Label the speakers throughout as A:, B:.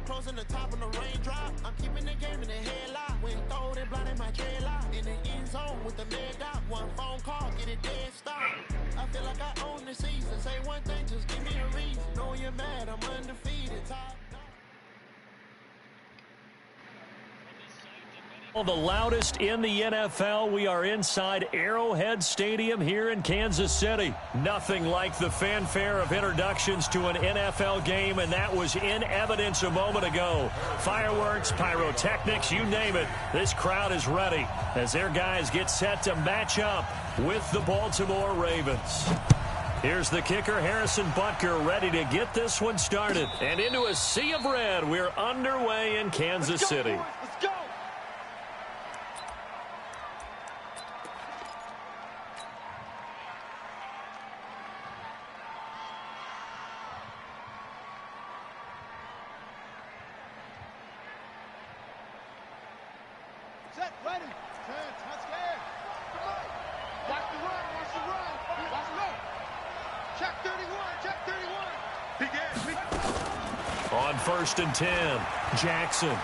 A: closing the top on the raindrop. I'm keeping the game in the headlock. When throwed and blinded my dreadlock. In the end zone with the med dot. One phone call, get it dead stop. I feel like I own the season. Say one thing, just give me a reason. Know you're mad, I'm undefeated. Top.
B: The loudest in the NFL. We are inside Arrowhead Stadium here in Kansas City. Nothing like the fanfare of introductions to an NFL game, and that was in evidence a moment ago. Fireworks, pyrotechnics, you name it. This crowd is ready as their guys get set to match up with the Baltimore Ravens. Here's the kicker, Harrison Butker, ready to get this one started. And into a sea of red, we're underway in Kansas City.
A: Let's go. Set, ready. Turn, touchdown. Come on. Watch the run, watch the run. Watch the run. Check 31, check 31. Begin.
B: On 1st and 10, Jackson.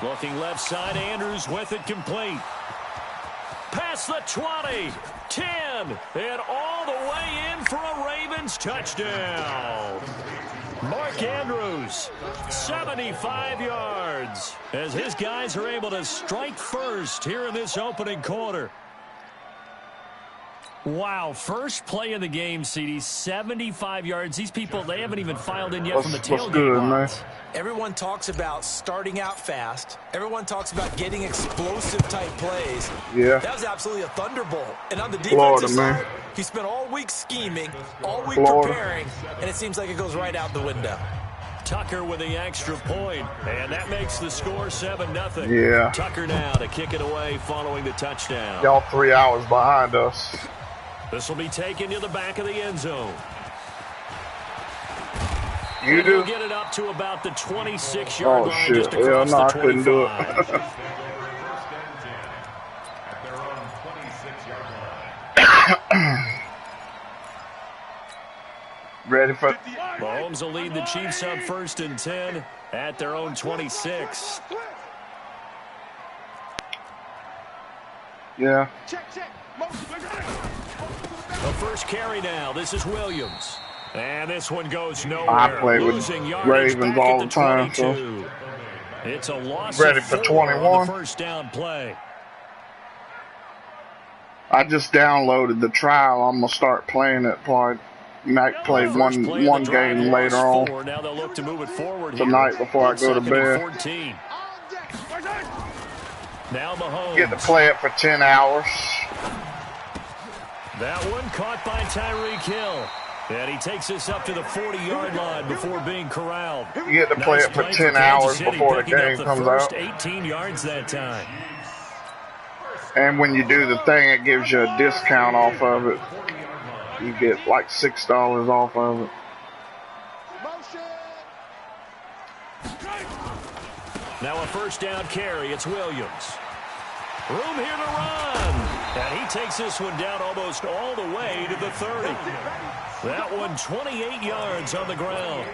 B: Looking left side, Andrews with it complete. Past the 20, 10, and all the way in for a Ravens touchdown. Mark Andrews, 75 yards, as his guys are able to strike first here in this opening quarter. Wow, first play of the game, CD, 75 yards. These people, they haven't even filed in yet from the tailgate lines.
C: Everyone talks about starting out fast. Everyone talks about getting explosive-type plays.
D: Yeah.
C: That was absolutely a thunderbolt. And on the defensive side, he spent all week scheming, all week preparing, and it seems like it goes right out the window.
B: Tucker with the extra point, and that makes the score 7-0.
D: Yeah.
B: Tucker now to kick it away following the touchdown.
D: Y'all 3 hours behind us.
B: This will be taken to the back of the end zone.
D: You do?
B: Get it up to about the 26-yard line.
D: Shit.
B: Just across
D: no,
B: the
D: I couldn't do it. Ready for...
B: Mahomes will lead the Chiefs up 1st and 10 at their own 26.
D: Yeah.
B: The first carry now. This is Williams. And this one goes nowhere.
D: I play with Ravens all the time, so
B: it's a loss.
D: Ready for 21.
B: On the first down play.
D: I just downloaded the trial. I'm gonna start playing it. Probably Mac played one game later on
B: now they'll look to move it forward
D: tonight before I go to bed.
B: 14. Now Mahomes.
D: Get to play it for 10 hours.
B: That one caught by Tyreek Hill. And he takes us up to the 40-yard line before being corralled.
D: You get to play it for 10 hours before the game comes out.
B: 18 yards that time.
D: And when you do the thing, it gives you a discount off of it. You get like $6 off of it.
B: Now a first down carry. It's Williams. Room here to run. And he takes this one down almost all the way to the 30. That one 28 yards on the ground.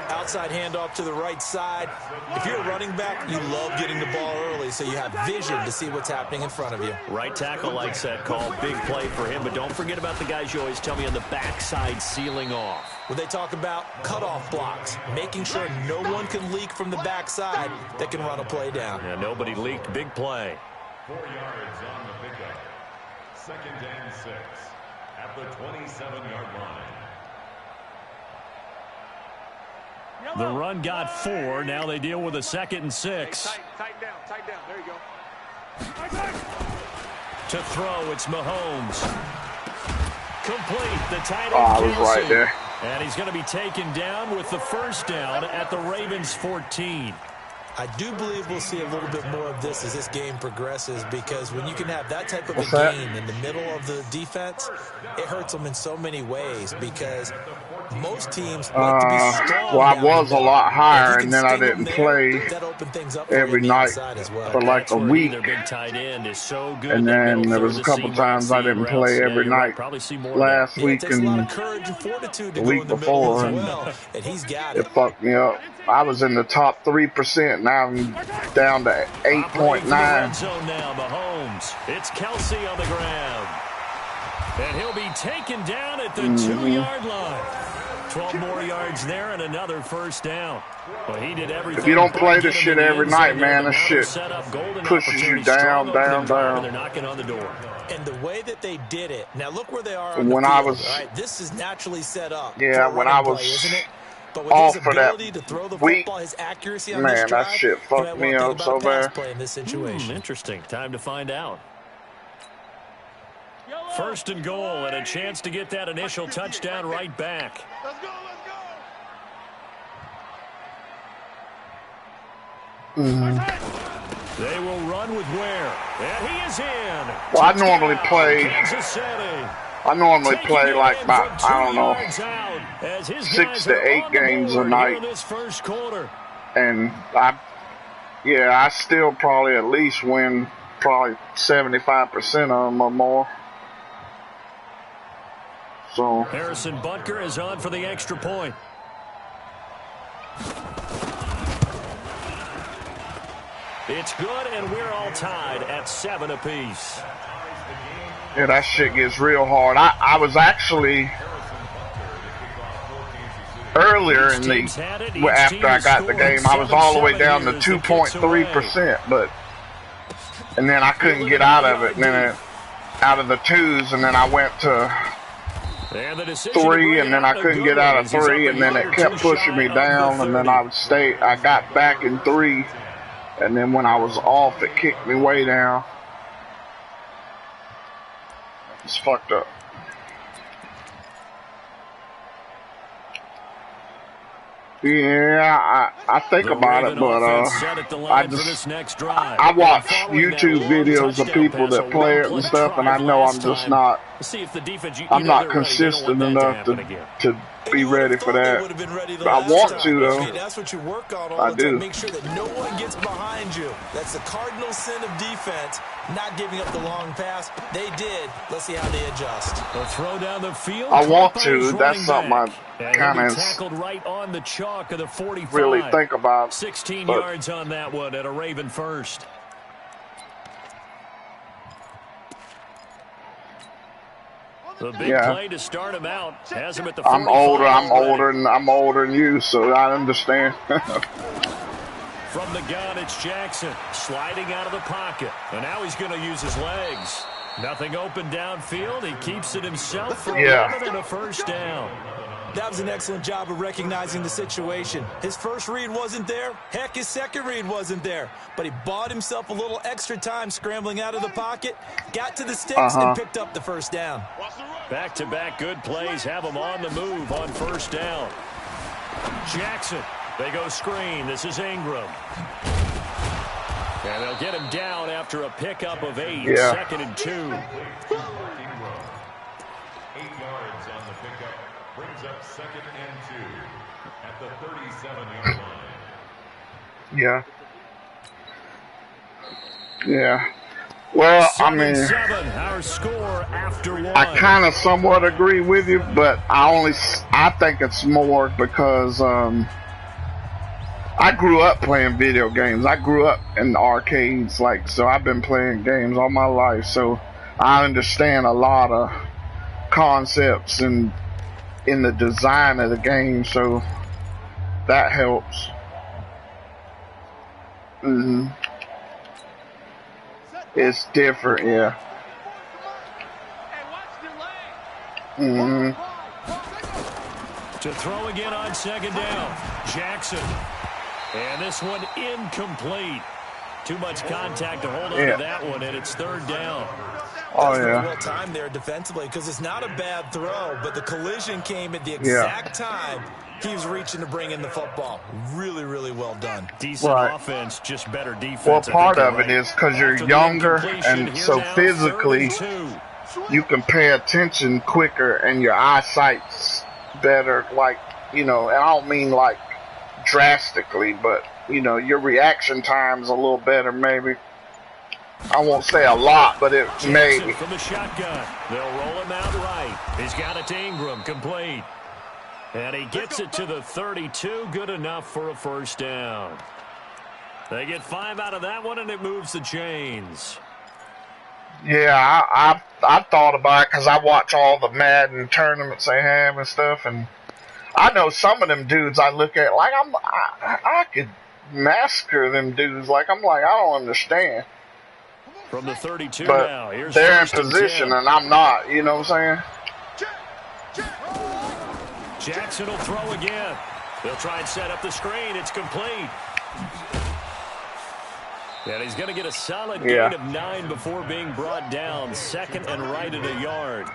C: Outside handoff to the right side. If you're a running back, you love getting the ball early so you have vision to see what's happening in front of you.
B: Right tackle likes that call. Big play for him, but don't forget about the guys you always tell me on the backside sealing off.
C: When they talk about cutoff blocks, making sure no one can leak from the backside that can run a play down.
B: Yeah, nobody leaked. Big play.
E: 4 yards on the pickup. 2nd and 6 at the 27-yard line.
B: The run got 4. Now they deal with a 2nd and 6.
A: Tight down. There you go.
B: To throw, it's Mahomes. Complete. The tight end.
D: I was right there.
B: And he's going to be taken down with the first down at the Ravens 14.
C: I do believe we'll see a little bit more of this as this game progresses, because when you can have that type of gain in the middle of the defense, it hurts them in so many ways, because Most teams like to be strong
D: well, I
C: down
D: was
C: the
D: a
C: middle.
D: lot higher,
C: If you
D: and
C: can
D: then I
C: sting them
D: didn't
C: there,
D: play
C: that open things up for you
D: every
C: on the
D: night
C: outside as well.
D: for like a week.
B: Their big tight end is so good.
D: And
B: That
D: then
B: middle
D: there
B: third
D: was a
B: of the
D: couple
B: seam
D: times I
B: route,
D: didn't
B: seam
D: play
B: routes.
D: every
B: You're right.
D: night
B: Probably see more
D: last
C: Yeah, it
D: week
C: takes a lot of
D: and
C: courage and fortitude to
D: the
C: go
D: week
C: in the middle
D: before,
C: as
D: and
C: well, and he's got
D: it
C: it.
D: fucked me up. I was in the top 3%. Now I'm down to
B: Operating from the red
D: 8.9.
B: zone now, Mahomes. It's Kelsey on the ground. And he'll be taken down at the 2-yard line. 12 more yards there and another first down. Well, he did everything.
D: If you don't play this shit every night, man, this shit pushes you down, down, down.
B: They're knocking on the door.
C: And the way that they did it, now look where they are on
D: When
C: the
D: I
C: field.
D: was,
C: All right, this is naturally set up.
D: yeah,
C: for a
D: when
C: running
D: I was
C: play, isn't it? But with
D: off
C: his
D: for that
C: ability to throw the
D: week,
C: football, his accuracy on
D: man,
C: this drive,
D: that shit
C: you
D: fucked
C: might
D: me
C: want to
D: up
C: think about
D: so
C: a pass
D: bad.
C: play in this situation.
B: Interesting. Time to find out. First and goal, and a chance to get that initial touchdown right back.
A: Let's go, let's
B: They will run with Ware, and he is in.
D: Well, I normally play.
B: Kansas City.
D: I normally
B: Taking
D: play
B: it
D: like
B: in
D: about,
B: from 2
D: I don't know,
B: yards out as his
D: 6
B: guys
D: to
B: are
D: 8
B: on the
D: games a
B: board
D: night.
B: here in this first quarter.
D: And I still probably at least win probably 75% of them or more. So
B: Harrison Butker is on for the extra point. It's good, and we're all tied at 7 apiece.
D: yeah, that shit gets real hard. I was actually earlier in the after I got the game, I was all the way down to 2.3%, and then I couldn't get out of it. And then out of the twos, and then I went to 3, and then I couldn't get out of 3, and then it kept pushing me down, and then I got back in 3, and then when I was off, it kicked me way down. It's fucked up. Yeah, I think about it, but I watch YouTube videos of people that play it and stuff, and I know I'm just not. I'm not consistent enough to be ready for that. I want to, though.
C: That's what you work on all
D: I
C: the time.
D: do.
C: Make sure that no one gets behind you. That's the cardinal sin of defense, not giving up the long pass. They did. Let's see how they adjust.
B: The throw down the field.
D: I want to. That's something I kind of
B: tackled right on the chalk of the 45.
D: really think about.
B: 16 yards on that one at a Raven first. The big play to start him out has him at the 45.
D: I'm older than you, so I understand.
B: From the gun, it's Jackson sliding out of the pocket, and now he's going to use his legs. Nothing open downfield. He keeps it himself for 11 and a first down.
C: That was an excellent job of recognizing the situation. His first read wasn't there. Heck, his second read wasn't there. But he bought himself a little extra time scrambling out of the pocket, got to the sticks, and picked up the first down.
B: Back-to-back good plays have him on the move on first down. Jackson, they go screen. This is Ingram. And they'll get him down after a pickup of 8.
D: Yeah.
B: 2nd and 2.
E: 8 yards on the pickup. Brings up 2nd and 2 at the 37-yard line.
D: Yeah. Yeah. Well, I mean,
B: 7, our score after 1.
D: I kind of somewhat agree with you, but I think it's more because I grew up playing video games. I grew up in arcades, so I've been playing games all my life, so I understand a lot of concepts and in the design of the game, so that helps. It's different, yeah.
B: To throw again on 2nd down. Jackson. And this one incomplete. Too much contact to hold on to that one, and it's 3rd down.
D: Oh, yeah.
C: Real time there defensively, because it's not a bad throw, but the collision came at the exact time he was reaching to bring in the football. Really, really well done.
B: Decent offense, just better defense.
D: Well, part of it is because you're younger, and so physically you can pay attention quicker, and your eyesight's better, like, you know, and I don't mean like drastically, but, you know, your reaction time's a little better maybe. I won't say a lot, but it maybe.
B: From the shotgun. They'll roll him out right. He's got it to Ingram, complete. And he gets it to the 32, good enough for a first down. They get 5 out of that one, and it moves the chains.
D: Yeah, I thought about it because I watch all the Madden tournaments they have and stuff, and I know some of them dudes I look at like I could massacre them dudes. Like I'm like I don't understand.
B: From the 32
D: but
B: now, here's
D: they're in position and I'm not. You know what I'm saying?
B: Jackson will throw again. They'll try and set up the screen. It's complete. And he's going to get a solid gain of 9 before being brought down. Second and right at a yard.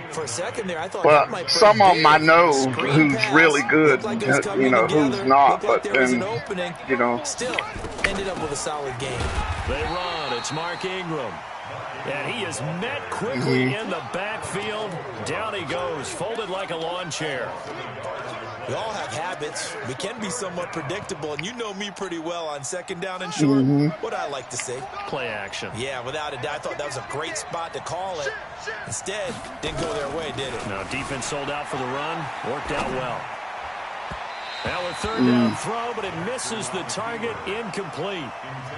C: For a second there, I thought
D: well,
C: that might
D: some of them I know who's
C: pass.
D: really good,
C: like
D: you know, who's not, but then, you know.
C: Still ended up with a solid game.
B: They run. It's Mark Ingram. And he is met quickly in the backfield. Down he goes, folded like a lawn chair.
C: We all have habits. We can be somewhat predictable, and you know me pretty well on second down and short. What I like to say.
B: Play action.
C: Yeah, without a doubt. I thought that was a great spot to call it. Instead, didn't go their way, did it?
B: No, defense sold out for the run. Worked out well. Now a third down throw, but it misses the target, incomplete.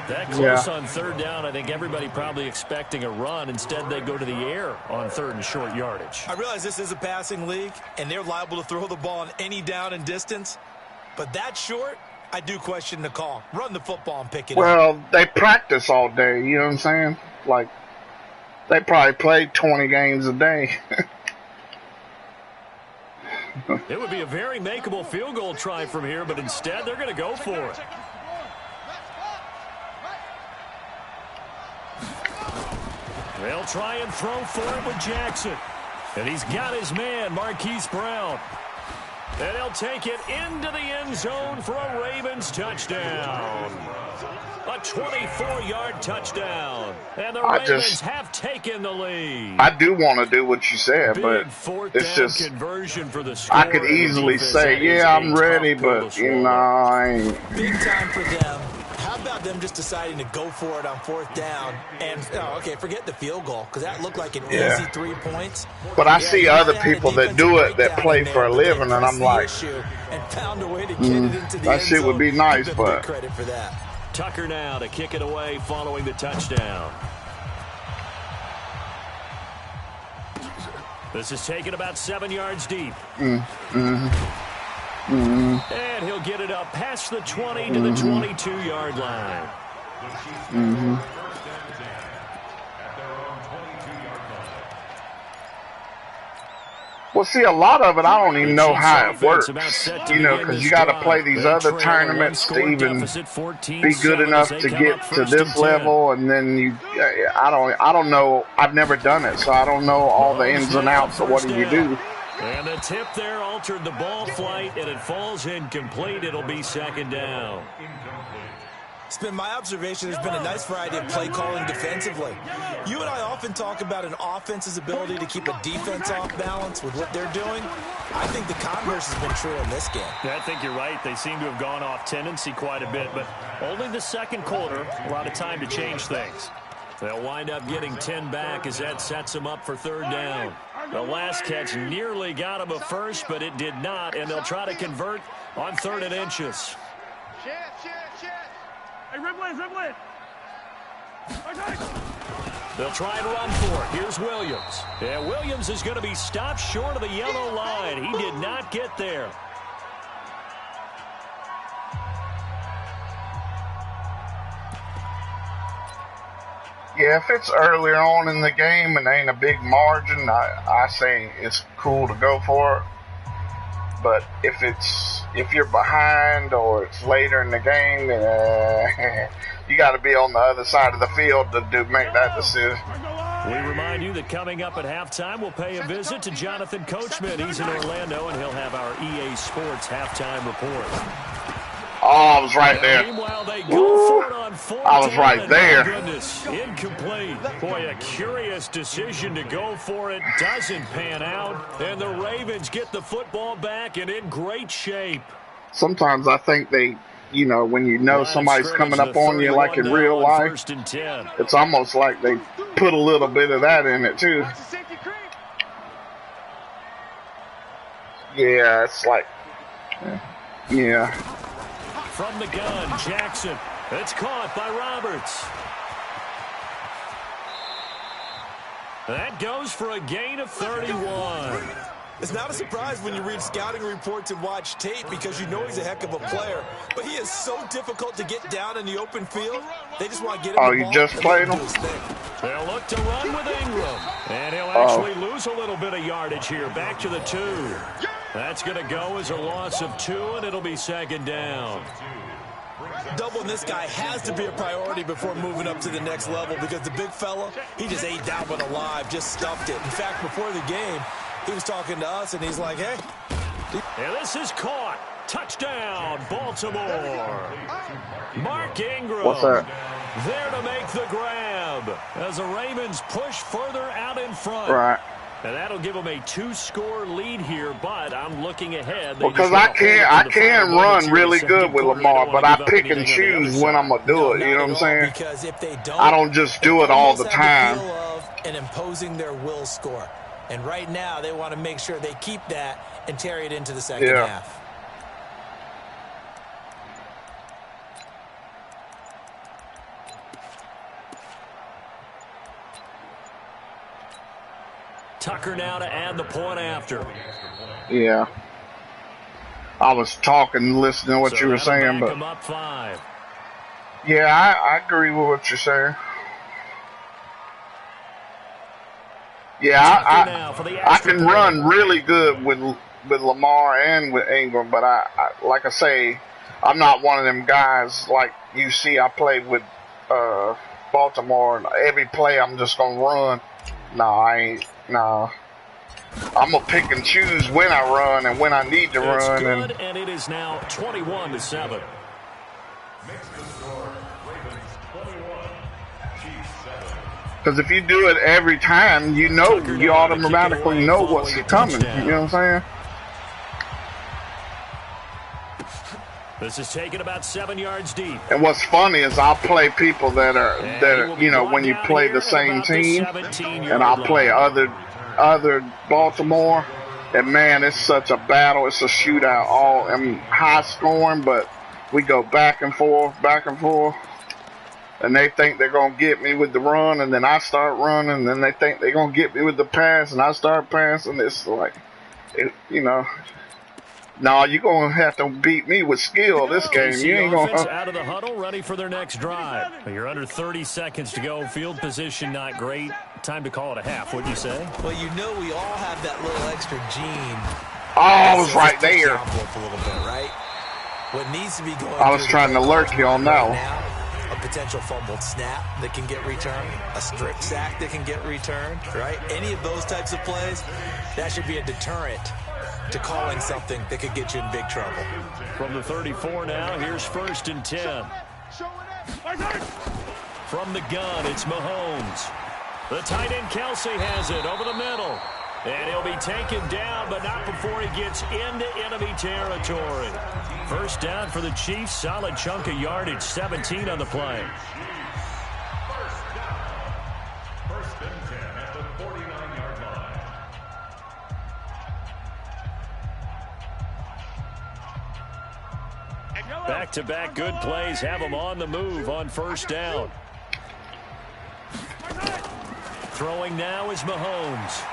B: That close on third down, I think everybody probably expecting a run. Instead, they go to the air on third and short yardage.
C: I realize this is a passing league, and they're liable to throw the ball on any down and distance. But that short, I do question the call. Run the football and pick it up.
D: Well, they practice all day, you know what I'm saying? Like, they probably play 20 games a day.
B: It would be a very makeable field goal try from here, but instead they're going to go for it. They'll try and throw for it with Jackson. And he's got his man, Marquise Brown. And he'll take it into the end zone for a Ravens touchdown. A 24-yard touchdown. And the Ravens have taken the lead.
D: I do want to do what you said, but it's just
B: conversion for the score.
D: I could easily say, yeah, I'm ready, but, you know, I ain't.
C: Big time for them. How about them just deciding to go for it on fourth down? And, okay, forget the field goal, because that looked like an easy 3 points.
D: But I see other people that do it that play for a living, and I'm like,
C: and found a way to get it into the
D: that shit would be nice, but.
C: Credit for that.
B: Tucker now to kick it away following the touchdown. This is taken about 7 yards deep. And he'll get it up past the 20 to the 22-yard line.
D: Well, see, a lot of it, I don't even know how it works, you know, because you got to play these other tournaments to even be good enough to get to this level, and then I don't know, I've never done it, so I don't know all the ins and outs of what do you do.
B: And the tip there altered the ball flight, and it falls incomplete. It'll be second down.
C: It's been my observation there's been a nice variety of play calling defensively. You and I often talk about an offense's ability to keep a defense off balance with what they're doing. I think the converse has been true in this game.
B: Yeah, I think you're right. They seem to have gone off tendency quite a bit, but only the second quarter, a lot of time to change things. They'll wind up getting 10 back as that sets them up for third down. The last catch nearly got him a first, but it did not, and they'll try to convert on 3rd and inches.
F: Hey, dribble it.
B: They'll try and run for it. Here's Williams. Yeah, Williams is going to be stopped short of the yellow line. He did not get there.
D: Yeah, if it's earlier on in the game and ain't a big margin, I say it's cool to go for it. But if you're behind or it's later in the game, you got to be on the other side of the field to make that decision.
B: We remind you that coming up at halftime, we'll pay a visit to Jonathan Coachman. He's in Orlando, and he'll have our EA Sports halftime report.
D: Oh, I was right there.
B: Meanwhile, they go for it on 4th
D: I was right there.
B: Oh, goodness, incomplete. Boy, a curious decision to go for it. Doesn't pan out. And the Ravens get the football back and in great shape.
D: Sometimes I think they, you know, when you know somebody's coming up on you like in real life, it's almost like they put a little bit of that in it too. Yeah, it's like, yeah.
B: From the gun, Jackson. It's caught by Roberts. That goes for a gain of 31.
C: It's not a surprise when you read scouting reports and watch tape because you know he's a heck of a player. But he is so difficult to get down in the open field. They just want to get him the ball.
D: Oh, you just played him?
B: They'll look to run with Ingram. And he'll actually lose a little bit of yardage here. Back to the 2. That's going to go as a loss of 2, and it'll be 2nd down.
C: Doubling this guy has to be a priority before moving up to the next level because the big fella, he just ate that one alive, just stuffed it. In fact, before the game, he was talking to us, and he's like, hey.
B: And this is caught. Touchdown, Baltimore. Mark Ingram.
D: What's that?
B: There to make the grab as the Ravens push further out in front.
D: Right.
B: And that'll give them a 2-score lead here, but I'm looking ahead.
D: Because I can run really good with Lamar, but I pick and choose when I'm going to do it. You know what I'm saying?
C: Because if they don't,
D: I don't just do it all the time.
C: And imposing their will score. And right now, they want to make sure they keep that and carry it into the second half.
B: Tucker now to add the point after.
D: Yeah. I was talking, listening to what you were saying, but
B: up 5.
D: yeah, I agree with what you're saying. Yeah, I can run really good with Lamar and with Ingram, but I like I say, I'm not one of them guys like you see I play with Baltimore, and every play I'm just gonna run. No, I ain't. No. I'm gonna pick and choose when I run and when I need to run.
B: Good, and it is now 21-7.
D: Because if you do it every time, you know, you automatically know what's coming. You know what I'm saying?
B: This is taken about 7 yards deep.
D: And what's funny is I'll play people that are you know, when you play the same team, and I'll play other Baltimore, and man, it's such a battle. It's a shootout, all high scoring, but we go back and forth, and they think they're gonna get me with the run, and then I start running, and then they think they're gonna get me with the pass, and I start passing. It's like, you know. No, you're going to have to beat me with skill this game. You ain't going to.
B: Out of the huddle, ready for their next drive. You're under 30 seconds to go. Field position not great. Time to call it a half, wouldn't you say?
C: Well, you know we all have that little extra gene.
D: Oh, I was right there.
C: A little bit, right? What needs to be going
D: I was trying to lurk you on that one.
C: A potential fumbled snap that can get returned, a strip sack that can get returned, right? Any of those types of plays, that should be a deterrent to calling something that could get you in big trouble.
B: From the 34 now, here's 1st and 10. From the gun, it's Mahomes. The tight end Kelsey has it over the middle. And he'll be taken down, but not before he gets into enemy territory. 1st down for the Chiefs. Solid chunk of yardage, 17 on the play.
E: 1st and 10 at the 49-yard line.
B: Back-to-back good plays have them on the move on 1st down. Throwing now is Mahomes.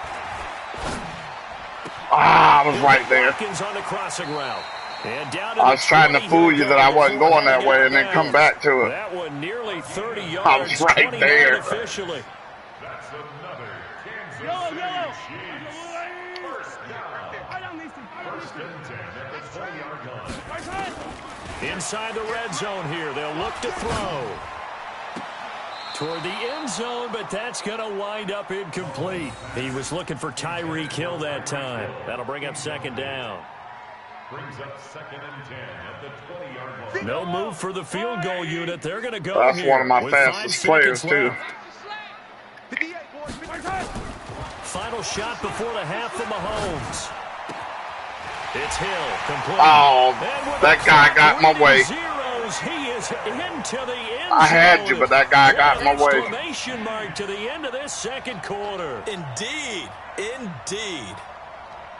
D: Ah, I was right there.
B: On the crossing route. And down
D: I was trying to fool you that I wasn't going that way and then come back to it.
B: That one nearly 30 yards.
D: I was right there.
B: Officially.
E: That's another Kansas City Chiefs. 1st down. 1st and 10 at the 20-yard line.
B: Inside the red zone here. They'll look to throw toward the end zone, but that's going to wind up incomplete. He was looking for Tyreek Hill that time. That'll bring up 2nd down.
E: Brings up 2nd and 10 at the 20-yard line.
B: No move for the field goal unit. They're going to go
D: That's
B: here
D: one of my
B: with 5
D: fastest
B: seconds
D: players, too.
B: left. Final shot before the half from Mahomes. It's Hill, complete.
D: Oh, that guy got in my way.
B: Zeros, he is into the end
D: I had
B: zone.
D: you, but that guy got in my way.
B: Exclamation mark to the end of this second quarter.
C: Indeed. Indeed.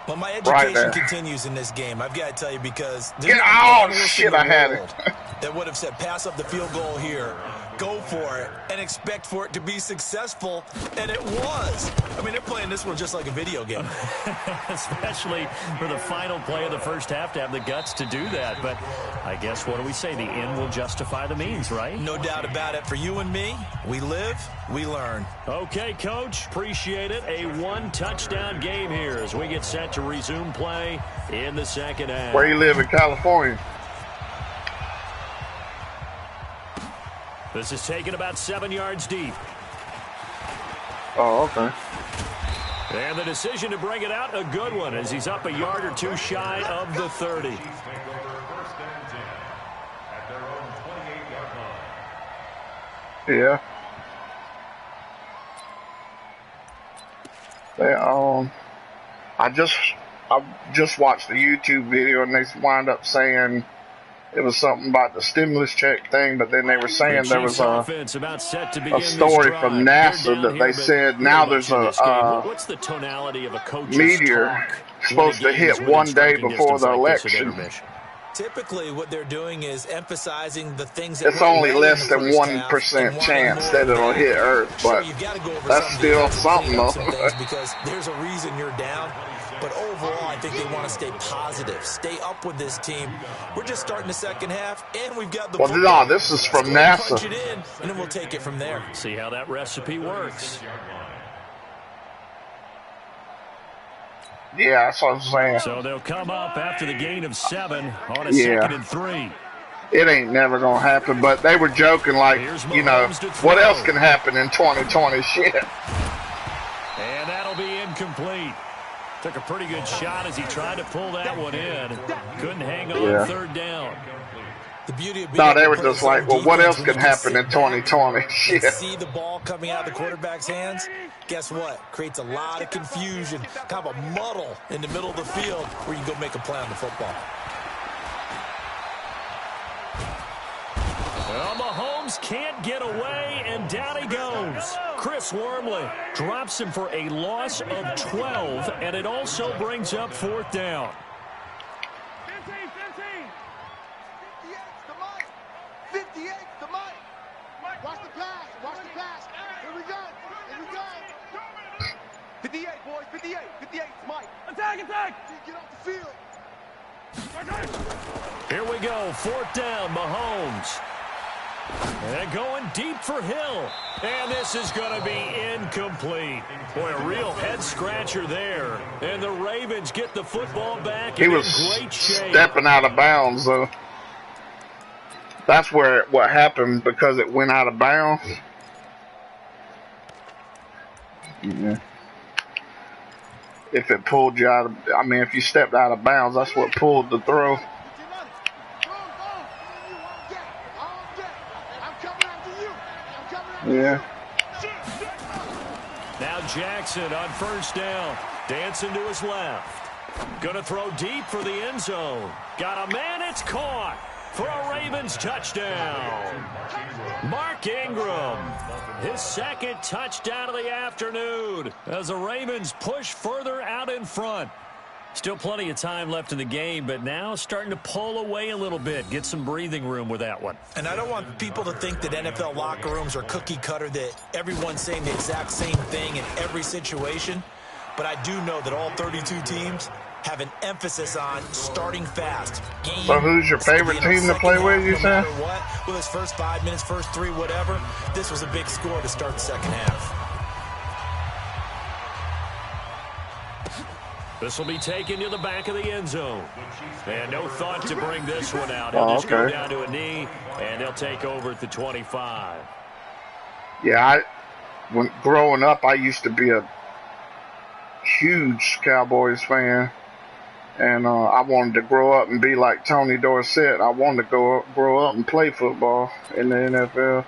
C: Well, my
D: Right
C: education
D: there.
C: continues in this game. I've got to tell you, because there's
D: Get
C: not
D: out!
C: an analyst
D: Shit,
C: in the
D: I had
C: world
D: it.
C: that would have said pass up the field goal here, go for it, and expect for it to be successful, and it was. I mean, they're playing this one just like a video game.
B: Especially for the final play of the first half to have the guts to do that. But I guess, what do we say? The end will justify the means, right?
C: No doubt about it. For you and me, we live, we learn.
B: Okay, Coach, appreciate it. A one-touchdown game here as we get set to resume play in the second half.
D: Where you live in California?
B: This is taken about 7 yards deep.
D: Oh, okay.
B: And the decision to bring it out, a good one, as he's up a yard or two shy of the 30.
E: Chiefs take over 1st and 10 at their own 28-yard line.
D: Yeah. They I just watched the YouTube video and they wind up saying it was something about the stimulus check thing, but then they were saying there was a story from NASA that they said now there's a
B: What's the tonality of a coach's
D: meteor
B: talk
D: supposed to
B: when a game's
D: hit one day
B: within
D: before
B: striking
D: the
B: distance like this at
D: election.
B: intermission?
C: Typically, what they're doing is emphasizing the things that
D: It's only
C: went well
D: less
C: in the
D: than
C: first half
D: 1%
C: and wanting
D: chance
C: more.
D: that it'll hit Earth,
C: Sure,
D: but
C: you've got to go over
D: that's
C: some
D: still
C: defensive
D: something,
C: cleanups
D: though.
C: and things because there's a reason you're down. But overall, I think they want to stay positive, stay up with this team. We're just starting the second half, and we've got the
D: Well,
C: football.
D: no, this is from
C: Let's go
D: NASA.
C: punch it in, and then we'll take it from there.
B: See how that recipe works.
D: Yeah, that's what I'm saying.
B: So they'll come up after the gain of 7 on a
D: Yeah.
B: 2nd and 3.
D: It ain't never gonna happen, but they were joking like, you know, what else can happen in 2020? Shit.
B: And that'll be incomplete. Took a pretty good shot as he tried to pull that one in. Couldn't hang on
D: Yeah.
B: 3rd down.
C: The beauty of being
D: No,
C: able
D: they
C: to
D: were
C: play
D: just
C: zone
D: like, well, what
C: defense
D: else
C: when
D: can
C: you can
D: happen
C: sit
D: in
C: back
D: 2020?
C: and
D: Shit.
C: see the ball coming out of the quarterback's hands. Guess what? Creates a lot of confusion, kind of a muddle in the middle of the field where you can go make a play on the football.
B: Well, Mahomes can't get away, and down he goes. Chris Wormley drops him for a loss of 12, and it also brings up 4th down.
A: 15. 58 to Mike. Watch the pass. Here we go. 58, boys. 58. 58 to Mike. Attack. Get off the field.
B: Here we go, 4th down, Mahomes. And going deep for Hill. And this is going to be incomplete. Boy, a real head-scratcher there. And the Ravens get the football back
D: He
B: in
D: was
B: great shape.
D: stepping out of bounds, though. That's what happened because it went out of bounds. Yeah. If it pulled you out of, I mean, if you stepped out of bounds, that's what pulled the throw. Yeah.
B: Now Jackson on 1st down. Dancing to his left. Gonna throw deep for the end zone. Got a man, it's caught for a Ravens touchdown. Mark Ingram, his 2nd touchdown of the afternoon as the Ravens push further out in front. Still plenty of time left in the game, but now starting to pull away a little bit. Get some breathing room with that one.
C: And I don't want people to think that NFL locker rooms are cookie cutter, that everyone's saying the exact same thing in every situation. But I do know that all 32 teams have an emphasis on starting fast.
D: So who's your favorite team to play with, you said?
C: No matter what, with his first 5 minutes, first 3, whatever, this was a big score to start the second half.
B: This will be taken to the back of the end zone. And no thought to bring this one out. He'll just go down to a knee, and they'll take over at the 25.
D: Yeah, when growing up, I used to be a huge Cowboys fan. And I wanted to grow up and be like Tony Dorsett. I wanted to grow up and play football in the NFL.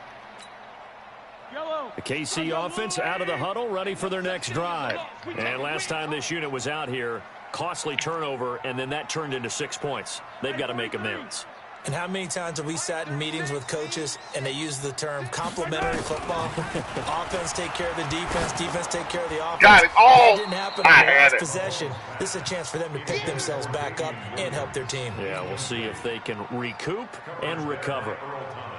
B: The KC offense out of the huddle, ready for their next drive. And last time this unit was out here, costly turnover, and then that turned into 6 points. They've got to make amends.
C: And how many times have we sat in meetings with coaches and they use the term complementary football? Offense take care of the defense, defense take care of the offense.
D: Got it. Oh,
C: that didn't happen in the last possession. This is a chance for them to pick themselves back up and help their team.
B: Yeah, we'll see if they can recoup and recover.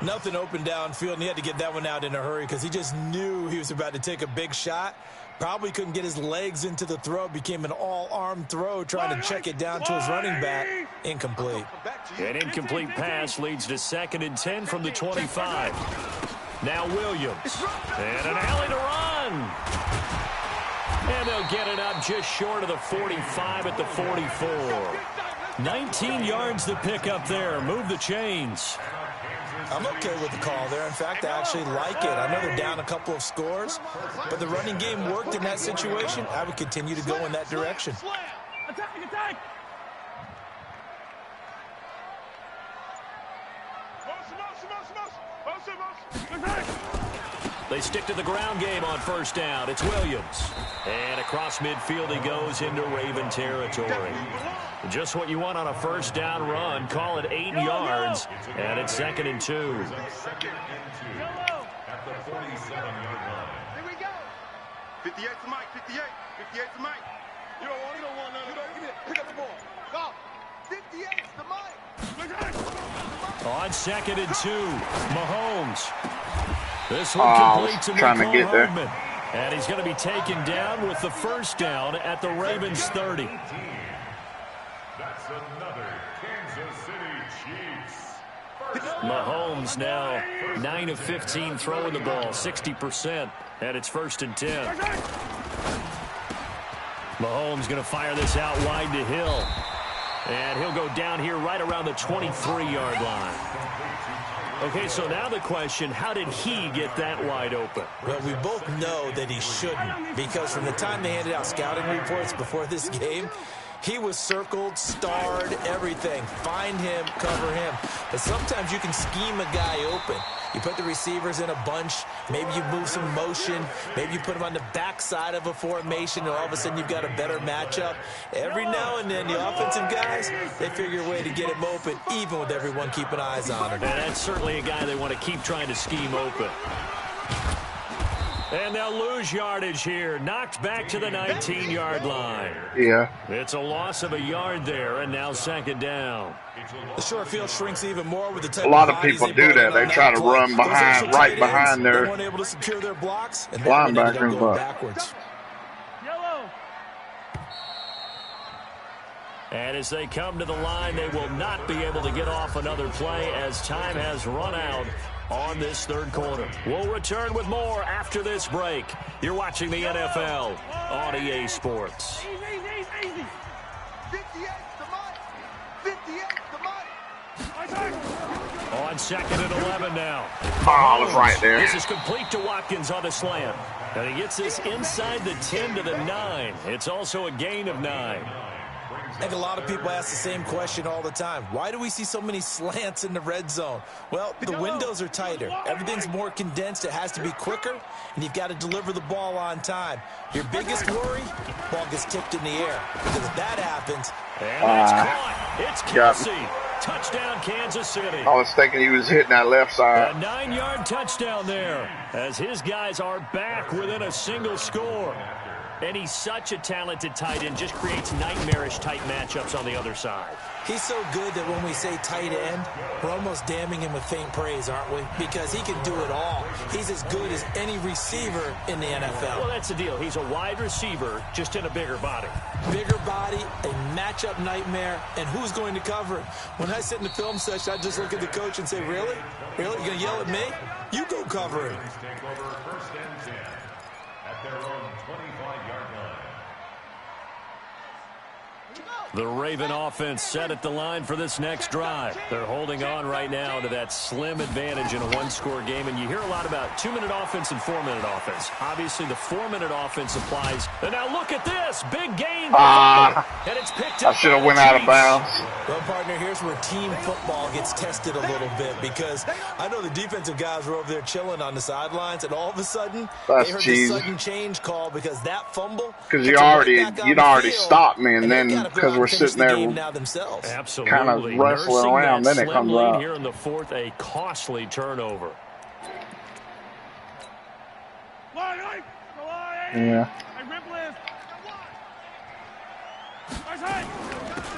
C: Nothing open downfield, and he had to get that one out in a hurry because he just knew he was about to take a big shot. Probably couldn't get his legs into the throw. Became an all-arm throw, trying to check it down to his running back. Incomplete.
B: An incomplete pass leads to 2nd and 10 from the 25. Now Williams. And an alley to run. And they'll get it up just short of the 45 at the 44. 19 yards to pick up there. Move the chains.
C: I'm okay with the call there. In fact, I actually like it. I know they're down a couple of scores, but the running game worked in that situation. I would continue to go in that direction.
E: Attack!
B: They stick to the ground game on first down. It's Williams. And across midfield he goes into Raven territory. Just what you want on a first down run. Call it 8 yards. And it's 2nd and 2.
E: At the 47-yard line.
F: Here we go. 58 to Mike. 58 to Mike. You don't want none of that. Give me it. Pick up the ball. Go. 58 to Mike.
B: On 2nd and 2, Mahomes. This one complete to
D: trying to get there.
B: Hardman. And he's going to be taken down with the first down at the Ravens 30.
E: That's another Kansas City Chiefs.
B: Mahomes now 9 of 15 throwing the ball, 60%, and it's 1st and 10. Mahomes going to fire this out wide to Hill. And he'll go down here right around the 23-yard line. Okay, so now the question, how did he get that wide open?
C: Well, we both know that he shouldn't, because from the time they handed out scouting reports before this game, he was circled, starred, everything. Find him, cover him. But sometimes you can scheme a guy open. You put the receivers in a bunch. Maybe you move some motion. Maybe you put them on the backside of a formation, and all of a sudden you've got a better matchup. Every now and then, the offensive guys, they figure a way to get him open, even with everyone keeping eyes on him.
B: And that's certainly a guy they want to keep trying to scheme open. And they'll lose yardage here. Knocked back to the 19-yard line.
D: Yeah.
B: It's a loss of a yard there, and now 2nd down.
C: The short field shrinks even more with the type
D: A lot of
C: bodies
D: people
C: they
D: do
C: brought
D: that.
C: in on
D: They try to
C: play.
D: run
C: Those
D: behind,
C: extra
D: right
C: tight
D: behind
C: ends,
D: their
C: they weren't able to secure their blocks, and then ended up
D: linebackers,
C: going
D: but
C: backwards.
B: And as they come to the line, they will not be able to get off another play as time has run out on this 3rd quarter. We'll return with more after this break. You're watching the NFL on EA Sports.
F: 58 to Mike. 58 to Mike.
B: On 2nd and 11 now.
D: I was right there.
B: This is complete to Watkins on the slant. And he gets this inside the 10 to the 9. It's also a gain of 9.
C: I think a lot of people ask the same question all the time. Why do we see so many slants in the red zone? Well, the windows are tighter. Everything's more condensed. It has to be quicker, and you've got to deliver the ball on time. Your biggest worry, ball gets tipped in the air. Because if that happens,
B: and that's caught. It's Kelsey. Touchdown, Kansas City.
D: I was thinking he was hitting that left
B: A
D: side.
B: 9-yard touchdown there as his guys are back within a single score. And he's such a talented tight end, just creates nightmarish-type matchups on the other side.
C: he's so good that when we say tight end, we're almost damning him with faint praise, aren't we? Because he can do it all. He's as good as any receiver in the NFL.
B: Well, that's the deal. He's a wide receiver, just in a bigger body.
C: Bigger body, a matchup nightmare, and who's going to cover it? When I sit in the film session, I just look at the coach and say, really? Really? You're going to yell at me? You go cover it.
E: Take over 1st and 10 at their own 25-yard line.
B: The Raven offense set at the line for this next drive. They're holding on right now to that slim advantage in a one-score game, and you hear a lot about 2-minute offense and 4-minute offense. Obviously, the 4-minute offense applies. And now look at this. Big gain. And it's picked up.
D: I should have went out of bounds.
C: Well, partner, here's where team football gets tested a little bit, because I know the defensive guys were over there chilling on the sidelines, and all of a sudden, they heard the sudden change call because that fumble.
D: Because you'd already stopped me, and then because we're sitting there kind of wrestling around, then it comes out.
B: Here in the fourth, a costly turnover.
D: Yeah.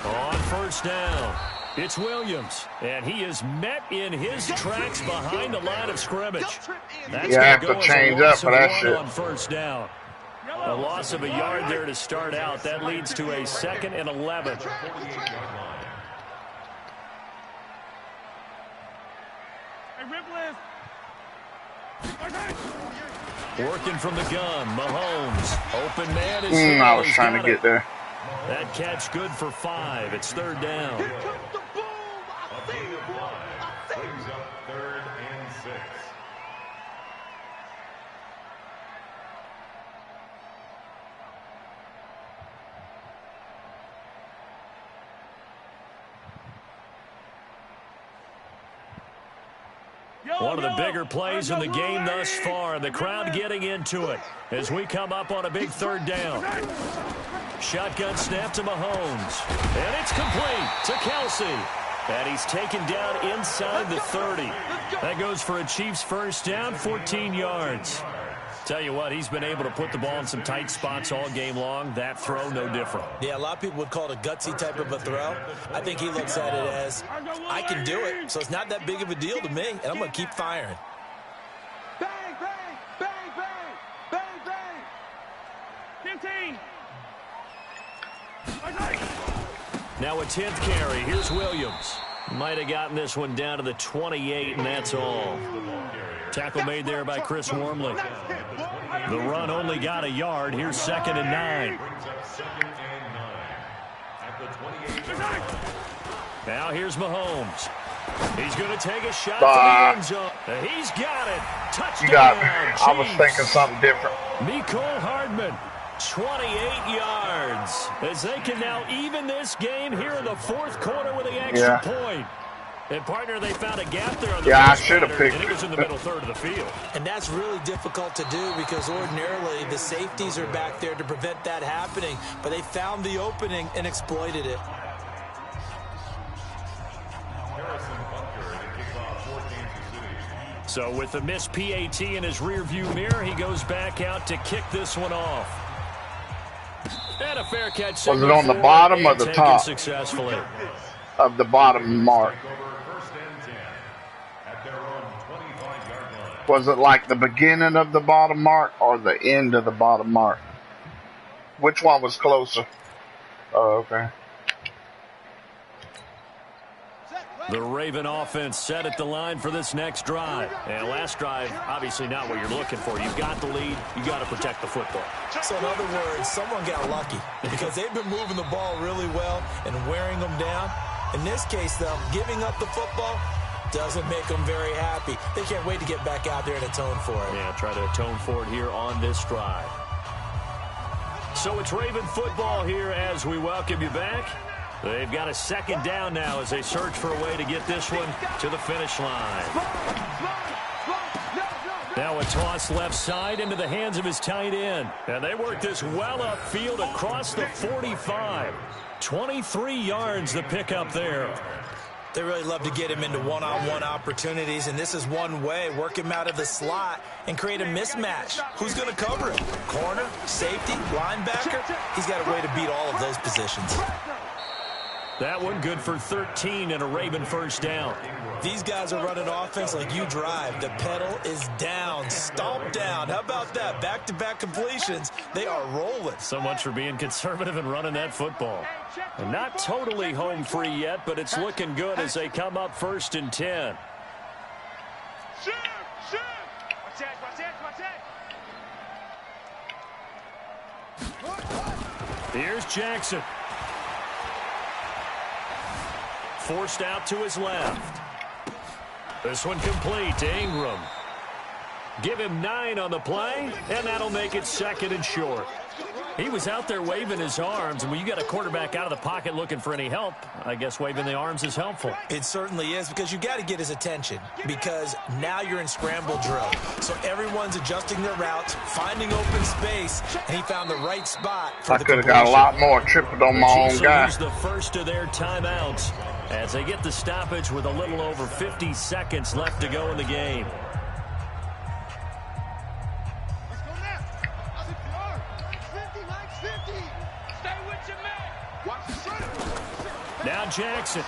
B: On first down, it's Williams, and he is met in his tracks behind the line of scrimmage. That's
D: I have to change up for that shit.
B: On first down. A loss of a yard there to start out. That leads to a 2nd and 11. Working from the gun, Mahomes. Open man is
D: I was trying to get there.
B: That catch good for 5. It's 3rd down.
E: Brings up 3rd and 6.
B: One of the bigger plays in the game thus far. The crowd getting into it as we come up on a big 3rd down. Shotgun snap to Mahomes. And it's complete to Kelsey. And he's taken down inside the 30. That goes for a Chiefs first down, 14 yards. Tell you what, he's been able to put the ball in some tight spots all game long. That throw, no different.
C: Yeah, a lot of people would call it a gutsy type of a throw. I think he looks at it as, I can do it, so it's not that big of a deal to me, and I'm going to keep firing.
F: Bang, bang, bang, bang, bang, bang.
B: 15. Now a 10th carry. Here's Williams. Might have gotten this one down to the 28, and that's all. Tackle made there by Chris Wormley. The run only got a yard. Here's 2nd and 9. Now here's Mahomes. He's going to take a shot to the end zone. He's got it. Touchdown.
D: I was thinking something different.
B: Mecole Hardman, 28 yards. As they can now even this game here in the 4th quarter with the extra point. And, partner, they found a gap there on the
D: I should have picked
B: and it was in the middle 3rd of the field.
C: And that's really difficult to do because ordinarily the safeties are back there to prevent that happening. But they found the opening and exploited it.
B: So with the missed PAT in his rearview mirror, he goes back out to kick this one off. And a fair catch.
D: Was it on the bottom or the top?
B: Successfully.
D: Of the bottom mark. Was it like the beginning of the bottom mark or the end of the bottom mark? Which one was closer? Oh, okay.
B: The Raven offense set at the line for this next drive. And last drive, obviously not what you're looking for. You've got the lead. You got to protect the football.
C: So in other words, someone got lucky because they've been moving the ball really well and wearing them down. In this case, though, giving up the football doesn't make them very happy. They can't wait to get back out there and atone for it.
B: Yeah, try to atone for it here on this drive. So it's Raven football here as we welcome you back. They've got a 2nd down now as they search for a way to get this one to the finish line. Now a toss left side into the hands of his tight end. And they work this well upfield across the 45. 23 yards the pickup there.
C: They really love to get him into one-on-one opportunities, and this is one way. Work him out of the slot and create a mismatch. Who's going to cover him? Corner, safety, linebacker? He's got a way to beat all of those positions.
B: That one good for 13 and a Raven first down.
C: These guys are running offense like you drive. The pedal is down, stomp down. How about that? Back-to-back completions. They are rolling.
B: So much for being conservative and running that football. And not totally home free yet, but it's looking good as they come up 1st and 10.
F: Shoot! Watch that.
B: Here's Jackson. forced out to his left. This one complete to Ingram. Give him 9 on the play, and that'll make it 2nd and short. He was out there waving his arms, and when you got a quarterback out of the pocket looking for any help, I guess waving the arms is helpful.
C: It certainly is, because you got to get his attention, because now you're in scramble drill. So everyone's adjusting their routes, finding open space, and he found the right spot for
D: I
C: the
D: could have got a lot more, tripped on my own guy.
B: Use the first of their timeouts as they get the stoppage with a little over 50 seconds left to go in the game. Now Jackson.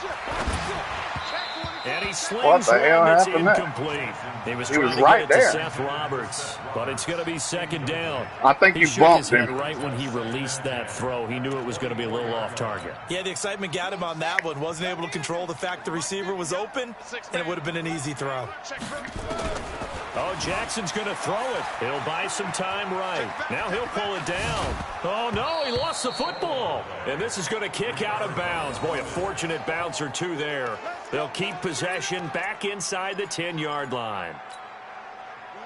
B: And he slings
D: what the hell
B: one that's
D: happened
B: incomplete. He was trying to
D: right
B: get it
D: there.
B: to Seth Roberts, but it's going to be 2nd down.
D: I think you
B: shook his
D: bumped
B: head
D: him.
B: right when he released that throw. He knew it was going to be a little off target.
C: Yeah, the excitement got him on that one. Wasn't able to control the fact the receiver was open, and it would have been an easy throw.
B: Oh, Jackson's going to throw it. He'll buy some time right. Now he'll pull it down. Oh, no, he lost the football. And this is going to kick out of bounds. Boy, a fortunate bounce or two there. They'll keep possession back inside the 10-yard line.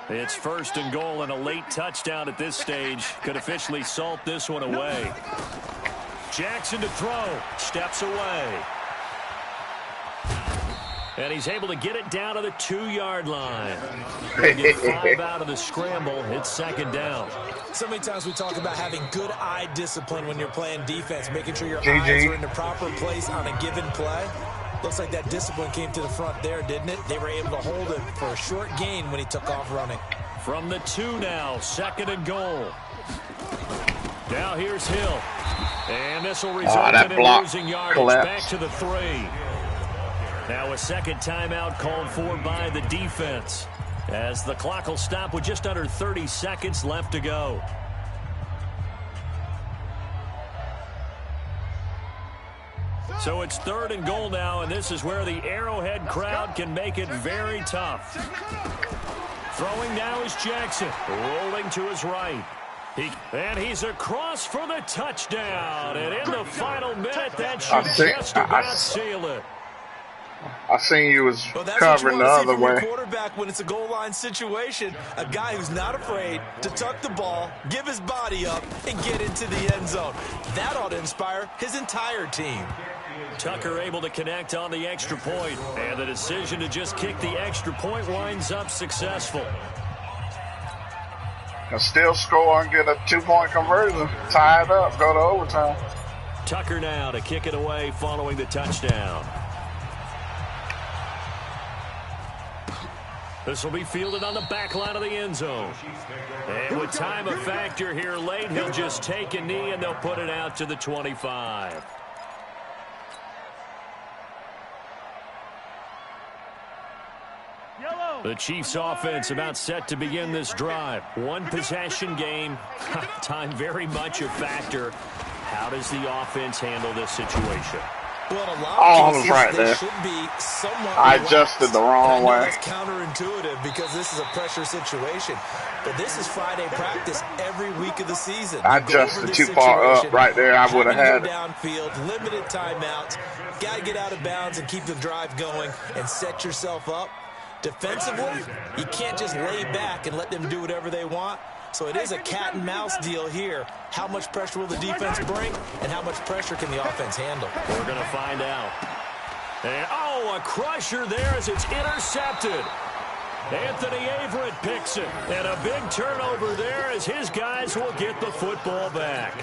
B: It's 1st and goal, and a late touchdown at this stage could officially salt this one away. Jackson to throw. Steps away. And he's able to get it down to the 2-yard line. They get 5 out of the scramble. It's 2nd down.
C: So many times we talk about having good eye discipline when you're playing defense, making sure your eyes are in the proper place on a given play. Looks like that discipline came to the front there, didn't it? They were able to hold him for a short gain when he took off running.
B: From the 2 now, 2nd and goal. Now here's Hill. And this will result in him losing yardage. Back to the 3. Now a 2nd timeout called for by the defense, as the clock will stop with just under 30 seconds left to go. So it's 3rd and goal now, and this is where the Arrowhead crowd can make it very tough. Throwing now is Jackson, rolling to his right. And he's across for the touchdown. And in the final minute, that should just about seal it.
D: I seen you was covering the other way.
C: Quarterback when it's a goal line situation, a guy who's not afraid to tuck the ball, give his body up, and get into the end zone. That ought to inspire his entire team.
B: Tucker able to connect on the extra point, and the decision to just kick the extra point winds up successful.
D: Can still score and get a 2-point conversion. Tie it up, go to overtime.
B: Tucker now to kick it away following the touchdown. This will be fielded on the back line of the end zone. And with time a factor here late, he'll just take a knee and they'll put it out to the 25. The Chiefs offense about set to begin this drive. 1 possession game. Time very much a factor. How does the offense handle this situation?
C: Well, in a lot of cases,
D: right there.
C: Should be somewhat
D: I adjusted the wrong way.
C: That's counterintuitive because this is a pressure situation. But this is Friday practice every week of the season.
D: I adjusted too far up right there. I would have had it.
C: Downfield, limited timeouts. Got to get out of bounds and keep the drive going and set yourself up. Defensively, you can't just lay back and let them do whatever they want. So it is a cat and mouse deal here. How much pressure will the defense bring, and how much pressure can the offense handle?
B: We're going to find out. And, oh, a crusher there as it's intercepted. Anthony Averett picks it. And a big turnover there as his guys will get the football back.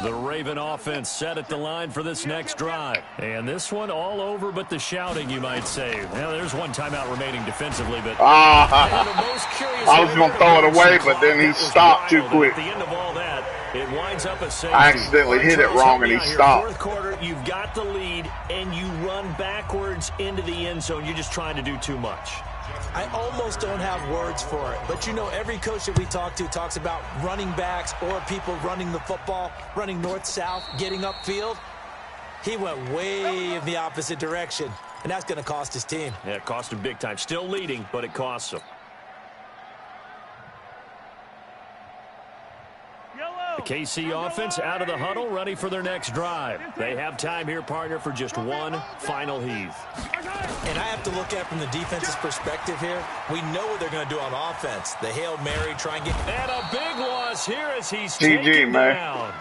B: The Raven offense set at the line for this next drive. And this one all over but the shouting, you might say. Well, there's 1 timeout remaining defensively, but
D: I was going to throw it away, but then he stopped too quick.
B: At the end of all that, it winds up a safety.
D: I accidentally hit it wrong, and he stopped.
B: 4th quarter, you've got the lead, and you run backwards into the end zone. You're just trying to do too much.
C: I almost don't have words for it, but you know every coach that we talk to talks about running backs or people running the football, running north-south, getting upfield. He went way in the opposite direction, and that's going to cost his team.
B: Yeah, it cost him big time. Still leading, but it costs him. The KC offense out of the huddle, ready for their next drive. They have time here, partner, for just one final heave.
C: And I have to look at it from the defense's perspective here. We know what they're going to do on offense. The Hail Mary, try and get...
B: And a big loss here as he's
D: GG,
B: taken
D: man.
B: down.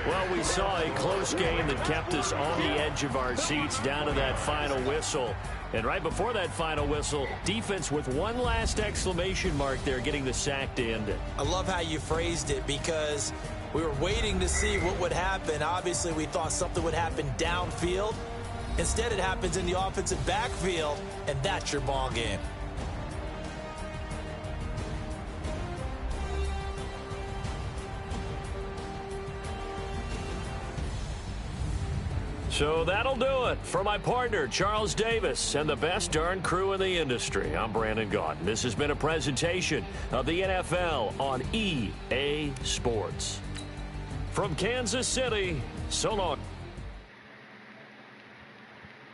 B: Well, we saw a close game that kept us on the edge of our seats down to that final whistle. And right before that final whistle, defense with one last exclamation mark there, getting the sack to end it.
C: I love how you phrased it because we were waiting to see what would happen. Obviously, we thought something would happen downfield. Instead, it happens in the offensive backfield, and that's your ball game.
B: So that'll do it for my partner, Charles Davis, and the best darn crew in the industry. I'm Brandon Gaudin. This has been a presentation of the NFL on EA Sports. From Kansas City, so long.